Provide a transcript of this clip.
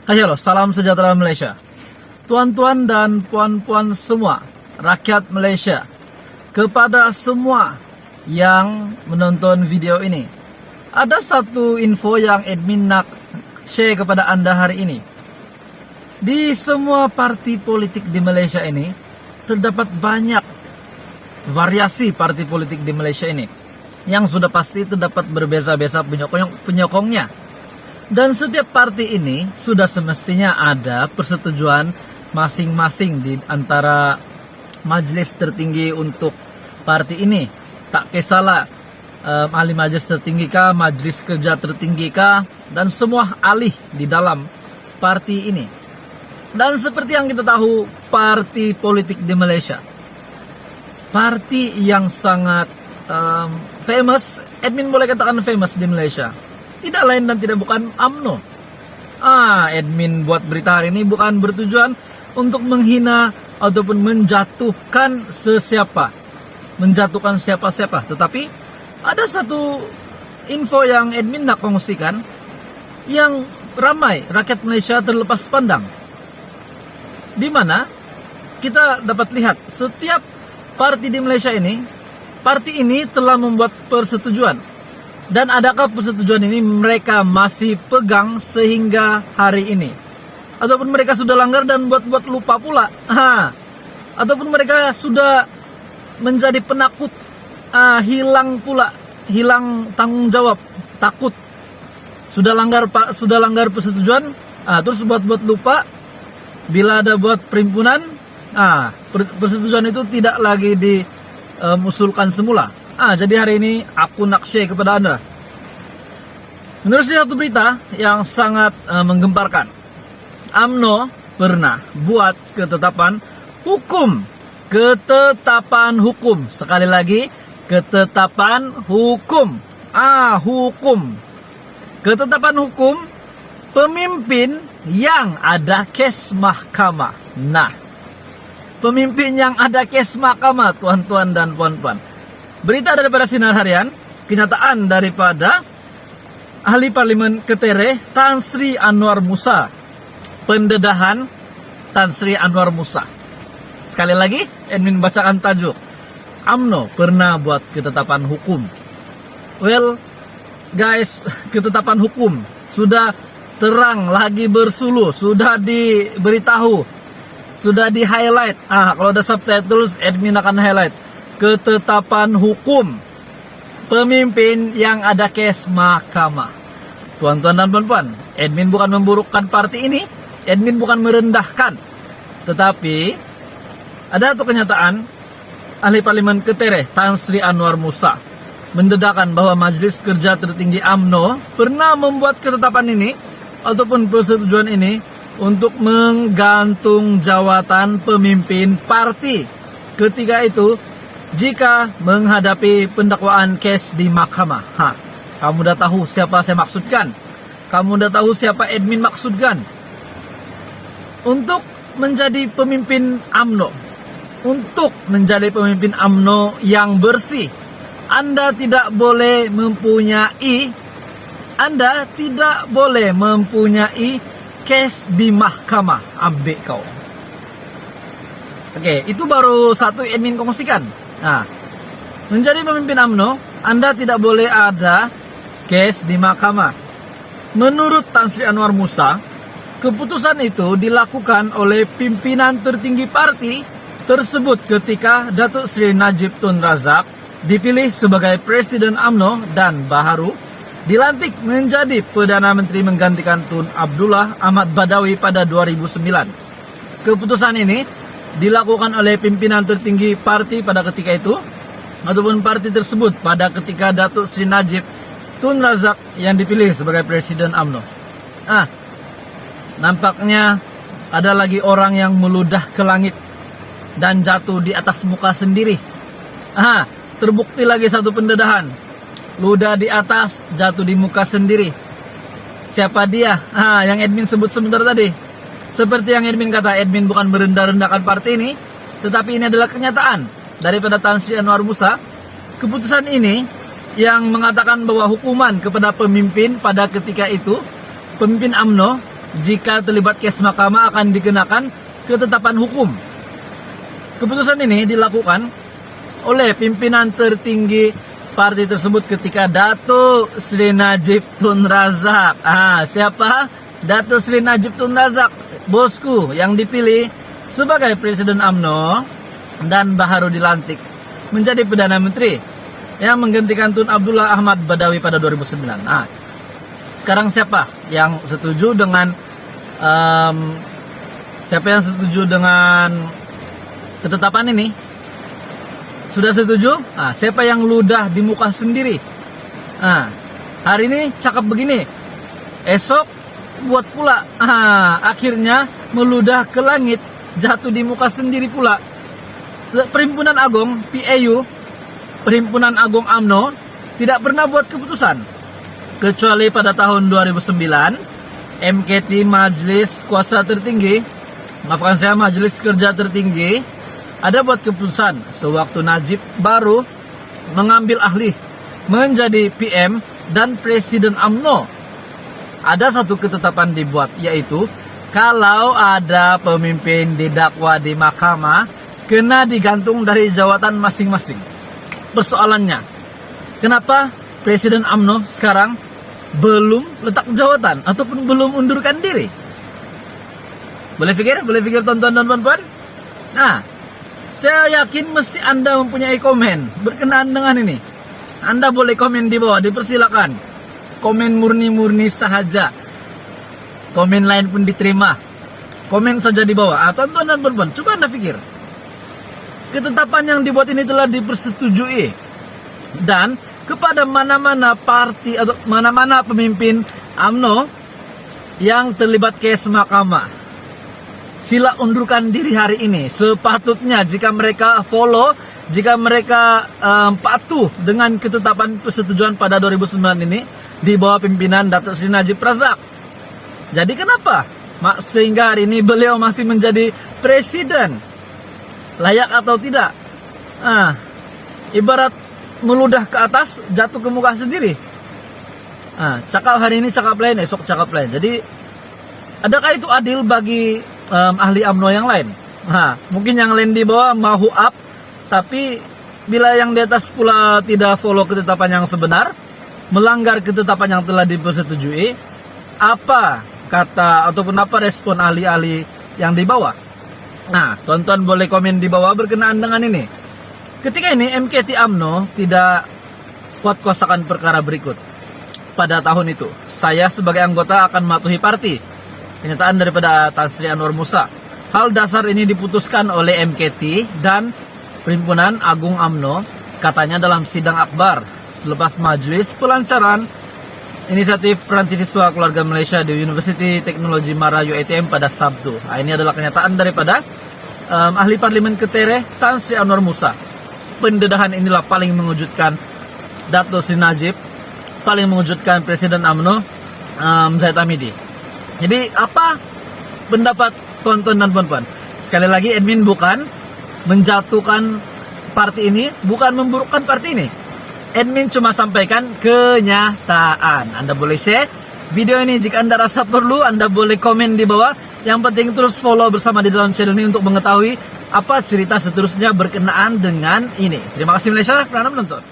Hai halo, salam sejahtera Malaysia. Tuan-tuan dan puan-puan semua, rakyat Malaysia, kepada semua yang menonton video ini, ada satu info yang admin nak share kepada anda hari ini. Di semua parti politik di Malaysia ini, terdapat banyak variasi parti politik di Malaysia ini. Yang sudah pasti terdapat berbeza-beza penyokongnya. Dan setiap parti ini sudah semestinya ada persetujuan masing-masing di antara majelis tertinggi untuk parti ini. Tak kisahlah ahli majelis tertinggi kah, majelis kerja tertinggi kah, dan semua ahli di dalam parti ini. Dan seperti yang kita tahu, parti politik di Malaysia, parti yang sangat famous, admin boleh katakan famous di Malaysia, tidak lain dan tidak bukan UMNO. Admin buat berita hari ini bukan bertujuan untuk menghina ataupun menjatuhkan siapa-siapa, tetapi ada satu info yang admin nak kongsikan yang ramai rakyat Malaysia terlepas pandang, di mana kita dapat lihat setiap parti di Malaysia ini, parti ini telah membuat persetujuan. Dan adakah persetujuan ini mereka masih pegang sehingga hari ini? Ataupun mereka sudah langgar dan buat lupa pula? Ataupun mereka sudah menjadi penakut, hilang tanggung jawab, takut. Sudah langgar persetujuan, terus buat lupa. Bila ada buat perhimpunan, persetujuan itu tidak lagi diusulkan semula. Jadi hari ini aku nak share kepada anda. Menurut satu berita yang sangat menggemparkan, UMNO pernah buat ketetapan hukum. Sekali lagi, ketetapan hukum. Hukum. Ketetapan hukum pemimpin yang ada kes mahkamah. Pemimpin yang ada kes mahkamah, tuan-tuan dan puan-puan. Berita daripada Sinar Harian, kenyataan daripada Ahli Parlimen Ketere Tan Sri Anwar Musa. Pendedahan Tan Sri Anwar Musa. Sekali lagi, admin bacakan tajuk. UMNO pernah buat ketetapan hukum. Well, guys, ketetapan hukum sudah terang lagi bersuluh, sudah diberitahu, sudah di highlight. Kalau ada subtitles, admin akan highlight. Ketetapan hukum pemimpin yang ada kes mahkamah. Tuan-tuan dan puan-puan, admin bukan memburukkan parti ini, admin bukan merendahkan, tetapi ada satu kenyataan. Ahli Parlimen Ketere Tan Sri Anwar Musa mendedahkan bahwa Majelis Kerja Tertinggi UMNO pernah membuat ketetapan ini ataupun persetujuan ini untuk menggantung jawatan pemimpin parti ketika itu jika menghadapi pendakwaan kes di mahkamah. Kamu udah tahu siapa saya maksudkan? Kamu udah tahu siapa admin maksudkan? Untuk menjadi pemimpin UMNO, untuk menjadi pemimpin UMNO yang bersih, Anda tidak boleh mempunyai kes di mahkamah. Ambek kau. Oke, itu baru satu admin kongsikan. Menjadi pemimpin UMNO, Anda tidak boleh ada kes di mahkamah. Menurut Tan Sri Anwar Musa, keputusan itu dilakukan oleh pimpinan tertinggi parti tersebut ketika Datuk Seri Najib Tun Razak dipilih sebagai Presiden UMNO dan baharu dilantik menjadi Perdana Menteri menggantikan Tun Abdullah Ahmad Badawi pada 2009. Keputusan ini dilakukan oleh pimpinan tertinggi parti pada ketika itu ataupun parti tersebut pada ketika Datuk Seri Najib Tun Razak yang dipilih sebagai Presiden UMNO. Nampaknya ada lagi orang yang meludah ke langit dan jatuh di atas muka sendiri. Terbukti lagi satu pendedahan. Ludah di atas, jatuh di muka sendiri. Siapa dia? Yang admin sebut sebentar tadi. Seperti yang admin kata, admin bukan merendah-rendahkan parti ini, tetapi ini adalah kenyataan daripada Tan Sri Anwar Musa. Keputusan ini yang mengatakan bahwa hukuman kepada pemimpin pada ketika itu, pemimpin UMNO jika terlibat kes mahkamah akan dikenakan ketetapan hukum. Keputusan ini dilakukan oleh pimpinan tertinggi partai tersebut ketika Dato Sri Najib Tun Razak. Siapa? Dato Sri Najib Tun Razak, bosku, yang dipilih sebagai Presiden UMNO dan baru dilantik menjadi Perdana Menteri yang menggantikan Tun Abdullah Ahmad Badawi pada 2009. Sekarang siapa yang setuju dengan ketetapan ini? Sudah setuju? Siapa yang ludah di muka sendiri? Hari ini cakap begini, esok buat pula. Akhirnya meludah ke langit, jatuh di muka sendiri pula. Perhimpunan Agung PAU, Perhimpunan Agung UMNO, tidak pernah buat keputusan. Kecuali pada tahun 2009, MKT Majelis Kuasa Tertinggi, Majelis Kerja Tertinggi, ada buat keputusan sewaktu Najib baru mengambil alih menjadi PM dan Presiden UMNO. Ada satu ketetapan dibuat, yaitu kalau ada pemimpin didakwa di mahkamah, kena digantung dari jawatan masing-masing. Persoalannya, kenapa Presiden UMNO sekarang belum letak jawatan ataupun belum undurkan diri? Boleh pikir tonton dan puan-puan? Saya yakin mesti Anda mempunyai komen berkenaan dengan ini. Anda boleh komen di bawah, dipersilakan. Komen murni-murni sahaja. Komen lain pun diterima. Komen saja di bawah. Tonton dan puan-puan, coba Anda pikir. Ketetapan yang dibuat ini telah dipersetujui. Dan kepada mana-mana parti atau mana-mana pemimpin UMNO yang terlibat kes mahkamah, sila undurkan diri hari ini. Sepatutnya jika mereka follow, jika mereka patuh dengan ketetapan persetujuan pada 2009 ini di bawah pimpinan Dato Sri Najib Razak. Jadi kenapa sehingga hari ini beliau masih menjadi presiden? Layak atau tidak? Ibarat meludah ke atas, jatuh ke muka sendiri. Cakap hari ini, cakap lain, esok cakap lain. Jadi adakah itu adil bagi ahli UMNO yang lain? Mungkin yang lain di bawah mau up, tapi bila yang di atas pula tidak follow ketetapan yang sebenar, melanggar ketetapan yang telah dipersetujui, apa kata ataupun apa respon ahli-ahli yang di bawah? Tonton boleh komen di bawah berkenaan dengan ini. Ketika ini MKT UMNO tidak kuat-kuasakan perkara berikut. Pada tahun itu, saya sebagai anggota akan mematuhi parti. Kenyataan daripada Tan Sri Anwar Musa. Hal dasar ini diputuskan oleh MKT dan Perhimpunan Agung UMNO, katanya dalam sidang akbar selepas majelis pelancaran inisiatif peranti siswa keluarga Malaysia di Universiti Teknologi Mara UiTM pada Sabtu. Ini adalah kenyataan daripada ahli parlimen Ketere Tan Sri Anwar Musa. Pendedahan inilah paling mengejutkan Dato Sri Najib, paling mengejutkan Presiden UMNO Zahid Hamidi. Jadi apa pendapat tonton dan puan-puan? Sekali lagi, admin bukan menjatuhkan parti ini, bukan memburukkan parti ini. Admin cuma sampaikan kenyataan. Anda boleh share video ini jika Anda rasa perlu. Anda boleh komen di bawah. Yang penting terus follow bersama di dalam channel ini untuk mengetahui apa cerita seterusnya berkenaan dengan ini. Terima kasih Malaysia, pernah menonton.